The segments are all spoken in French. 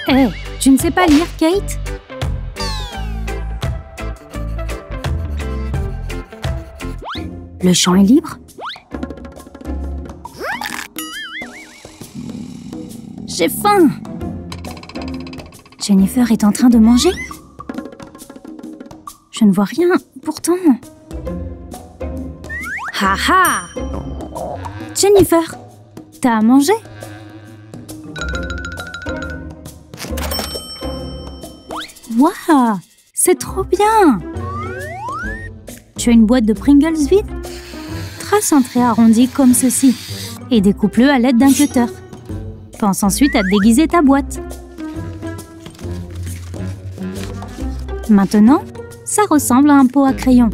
Hé, tu ne sais pas lire, Kate? Le champ est libre? J'ai faim! Jennifer est en train de manger? Je ne vois rien, pourtant. Ha ha! Jennifer, t'as à manger? Waouh! C'est trop bien! Tu as une boîte de Pringles vide? Trace un trait arrondi comme ceci et découpe-le à l'aide d'un cutter. Pense ensuite à déguiser ta boîte. Maintenant, ça ressemble à un pot à crayon.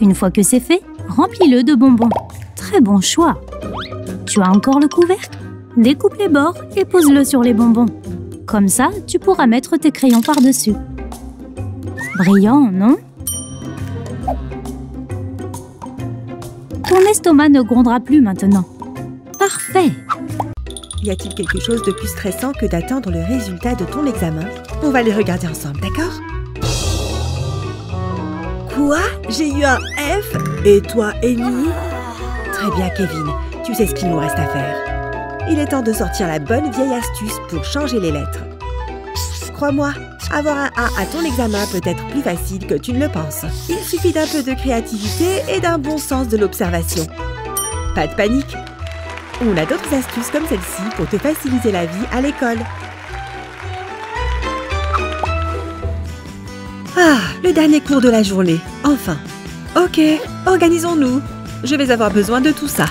Une fois que c'est fait, remplis-le de bonbons. Très bon choix. Tu as encore le couvercle? Découpe les bords et pose-le sur les bonbons. Comme ça, tu pourras mettre tes crayons par-dessus. Brillant, non? Ton estomac ne grondera plus maintenant. Parfait! Y a-t-il quelque chose de plus stressant que d'attendre le résultat de ton examen? On va les regarder ensemble, d'accord? Quoi? J'ai eu un F? Et toi, Amy? Très bien, Kevin. Tu sais ce qu'il nous reste à faire. Il est temps de sortir la bonne vieille astuce pour changer les lettres. Crois-moi, avoir un A à ton examen peut être plus facile que tu ne le penses. Il suffit d'un peu de créativité et d'un bon sens de l'observation. Pas de panique. On a d'autres astuces comme celle-ci pour te faciliter la vie à l'école. Ah, le dernier cours de la journée, enfin. Ok, organisons-nous. Je vais avoir besoin de tout ça.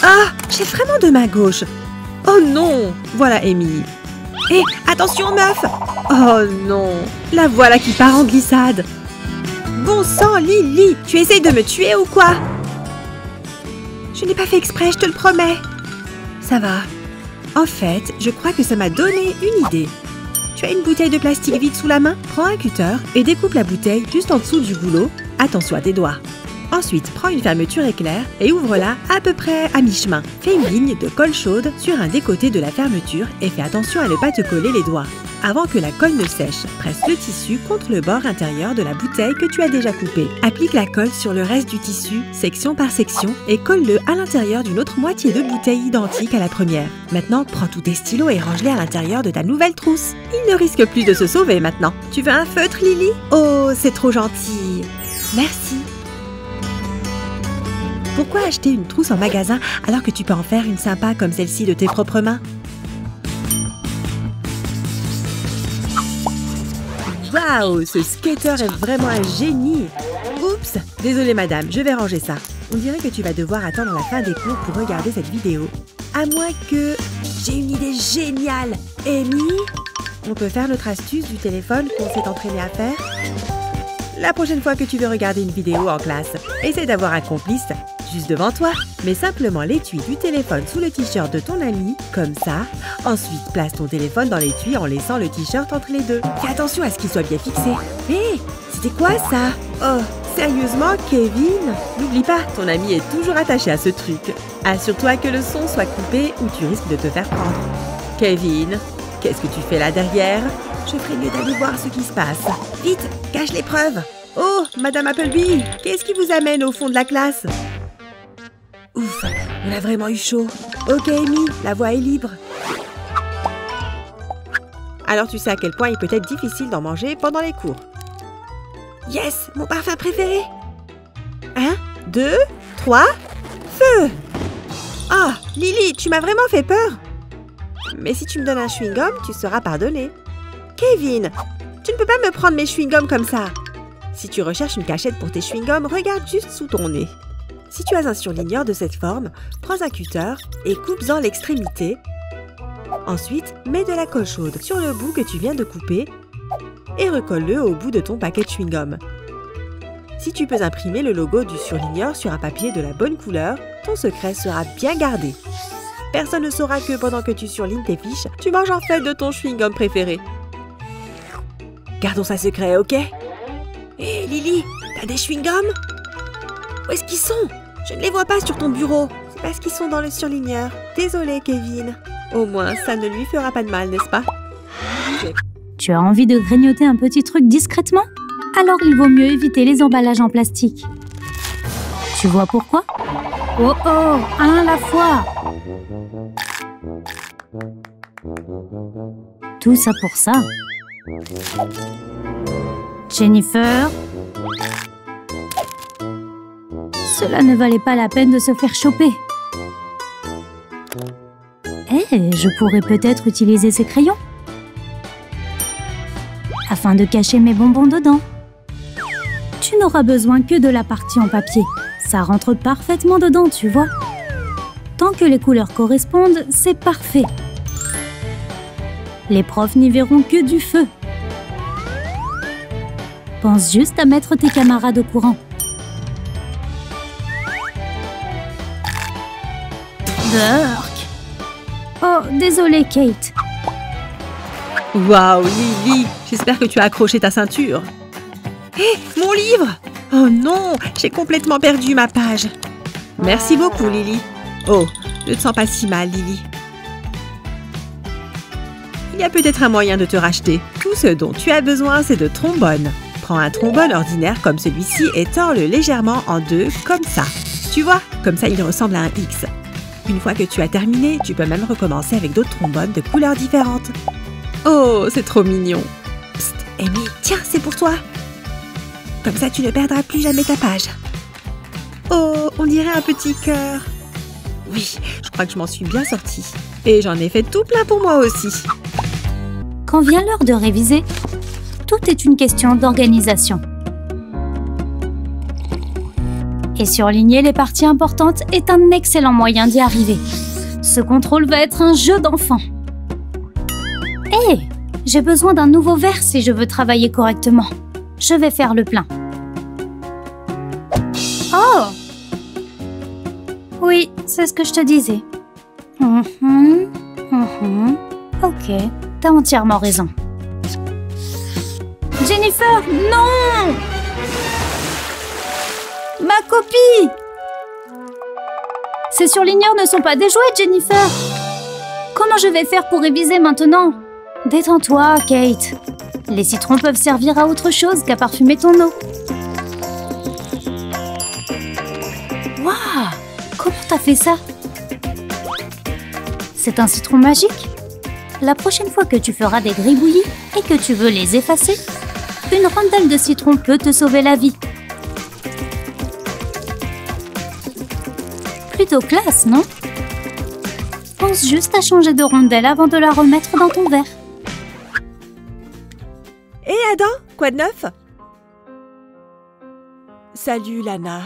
Ah, j'ai vraiment deux mains gauches. Oh non, voilà Amy. Hé, attention meuf! Oh non, la voilà qui part en glissade. Bon sang, Lily, tu essayes de me tuer ou quoi? Je n'ai pas fait exprès, je te le promets. Ça va. En fait, je crois que ça m'a donné une idée. Tu as une bouteille de plastique vide sous la main? Prends un cutter et découpe la bouteille juste en dessous du goulot. Attention à tes doigts. Ensuite, prends une fermeture éclair et ouvre-la à peu près à mi-chemin. Fais une ligne de colle chaude sur un des côtés de la fermeture et fais attention à ne pas te coller les doigts. Avant que la colle ne sèche, presse le tissu contre le bord intérieur de la bouteille que tu as déjà coupée. Applique la colle sur le reste du tissu, section par section, et colle-le à l'intérieur d'une autre moitié de bouteille identique à la première. Maintenant, prends tous tes stylos et range-les à l'intérieur de ta nouvelle trousse. Il ne risque plus de se sauver maintenant. Tu veux un feutre, Lily? Oh, c'est trop gentil. Merci. Pourquoi acheter une trousse en magasin alors que tu peux en faire une sympa comme celle-ci de tes propres mains? Waouh, ce skater est vraiment un génie! Oups, désolée madame, je vais ranger ça. On dirait que tu vas devoir attendre la fin des cours pour regarder cette vidéo. À moins que... J'ai une idée géniale! Amy, on peut faire notre astuce du téléphone qu'on s'est entraîné à faire? La prochaine fois que tu veux regarder une vidéo en classe, essaie d'avoir un complice juste devant toi. Mets simplement l'étui du téléphone sous le t-shirt de ton ami, comme ça. Ensuite, place ton téléphone dans l'étui en laissant le t-shirt entre les deux. Fais attention à ce qu'il soit bien fixé. Hé, c'était quoi ça? Oh, sérieusement, Kevin? N'oublie pas, ton ami est toujours attaché à ce truc. Assure-toi que le son soit coupé ou tu risques de te faire prendre. Kevin, qu'est-ce que tu fais là derrière? Je ferais mieux d'aller voir ce qui se passe. Vite, cache l'épreuve. Oh, Madame Appleby, qu'est-ce qui vous amène au fond de la classe? Ouf, on a vraiment eu chaud. Ok, Amy, la voie est libre. Alors tu sais à quel point il peut être difficile d'en manger pendant les cours. Yes, mon parfum préféré. 1, 2, 3, feu! Ah, Lily, tu m'as vraiment fait peur. Mais si tu me donnes un chewing-gum, tu seras pardonné. Kevin, tu ne peux pas me prendre mes chewing-gums comme ça. Si tu recherches une cachette pour tes chewing-gums, regarde juste sous ton nez. Si tu as un surligneur de cette forme, prends un cutter et coupe-en l'extrémité. Ensuite, mets de la colle chaude sur le bout que tu viens de couper et recolle-le au bout de ton paquet de chewing-gum. Si tu peux imprimer le logo du surligneur sur un papier de la bonne couleur, ton secret sera bien gardé. Personne ne saura que pendant que tu surlignes tes fiches, tu manges en fait de ton chewing-gum préféré. Gardons ça secret, ok? Hé, Lily, t'as des chewing-gums? Où est-ce qu'ils sont? Je ne les vois pas sur ton bureau. C'est parce qu'ils sont dans le surligneur. Désolé, Kevin. Au moins, ça ne lui fera pas de mal, n'est-ce pas? Ok. Tu as envie de grignoter un petit truc discrètement? Alors il vaut mieux éviter les emballages en plastique. Tu vois pourquoi? Oh oh, un à la fois! Tout ça pour ça. Jennifer? Cela ne valait pas la peine de se faire choper. Eh, je pourrais peut-être utiliser ces crayons afin de cacher mes bonbons dedans. Tu n'auras besoin que de la partie en papier. Ça rentre parfaitement dedans, tu vois. Tant que les couleurs correspondent, c'est parfait. Les profs n'y verront que du feu. Pense juste à mettre tes camarades au courant. Burk! Oh, désolée, Kate. Waouh, Lily, j'espère que tu as accroché ta ceinture. Hé, mon livre! Oh non, j'ai complètement perdu ma page. Merci beaucoup, Lily. Oh, ne te sens pas si mal, Lily. Il y a peut-être un moyen de te racheter. Tout ce dont tu as besoin, c'est de trombones. Prends un trombone ordinaire comme celui-ci et tords-le légèrement en deux, comme ça. Tu vois, comme ça il ressemble à un X. Une fois que tu as terminé, tu peux même recommencer avec d'autres trombones de couleurs différentes. Oh, c'est trop mignon. Psst, Amy, tiens, c'est pour toi. Comme ça, tu ne perdras plus jamais ta page. Oh, on dirait un petit cœur. Oui, je crois que je m'en suis bien sortie. Et j'en ai fait tout plein pour moi aussi. Quand vient l'heure de réviser, tout est une question d'organisation. Et surligner les parties importantes est un excellent moyen d'y arriver. Ce contrôle va être un jeu d'enfant. Hé, j'ai besoin d'un nouveau verre si je veux travailler correctement. Je vais faire le plein. Oh! Oui, c'est ce que je te disais. Ok, t'as entièrement raison. Jennifer, non! Ma copie! Ces surligneurs ne sont pas des jouets, Jennifer! Comment je vais faire pour réviser maintenant? Détends-toi, Kate. Les citrons peuvent servir à autre chose qu'à parfumer ton eau. Waouh! Comment t'as fait ça? C'est un citron magique? La prochaine fois que tu feras des gribouillis et que tu veux les effacer, une rondelle de citron peut te sauver la vie. Plutôt classe, non? Pense juste à changer de rondelle avant de la remettre dans ton verre. Hé Adam, quoi de neuf? Salut Lana.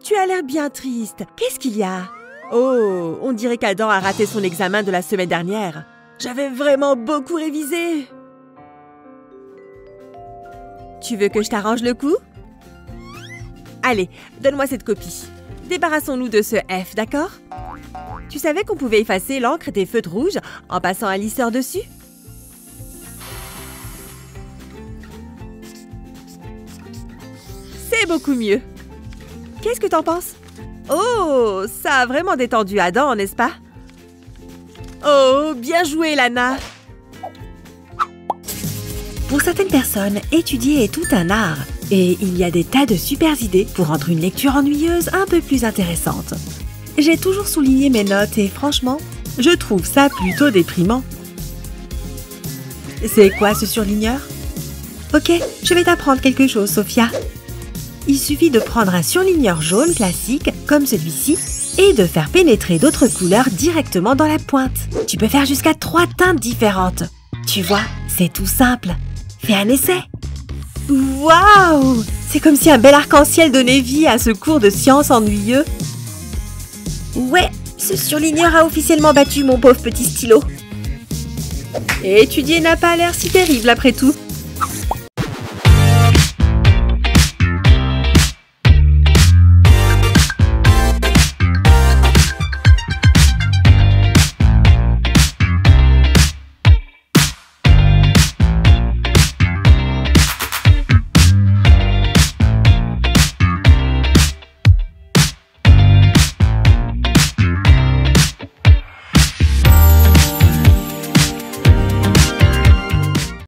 Tu as l'air bien triste. Qu'est-ce qu'il y a? Oh, on dirait qu'Adam a raté son examen de la semaine dernière. J'avais vraiment beaucoup révisé. Tu veux que je t'arrange le coup? Allez, donne-moi cette copie. Débarrassons-nous de ce F, d'accord? Tu savais qu'on pouvait effacer l'encre des feutres rouges en passant un lisseur dessus? C'est beaucoup mieux. Qu'est-ce que t'en penses? Oh, ça a vraiment détendu Adam, n'est-ce pas? Oh, bien joué, Lana! Pour certaines personnes, étudier est tout un art. Et il y a des tas de super idées pour rendre une lecture ennuyeuse un peu plus intéressante. J'ai toujours souligné mes notes et franchement, je trouve ça plutôt déprimant. C'est quoi ce surligneur? Ok, je vais t'apprendre quelque chose, Sophia. Il suffit de prendre un surligneur jaune classique, comme celui-ci, et de faire pénétrer d'autres couleurs directement dans la pointe. Tu peux faire jusqu'à 3 teintes différentes. Tu vois, c'est tout simple. Fais un essai. Waouh! C'est comme si un bel arc-en-ciel donnait vie à ce cours de sciences ennuyeux. Ouais, ce surligneur a officiellement battu mon pauvre petit stylo. Et étudier n'a pas l'air si terrible après tout.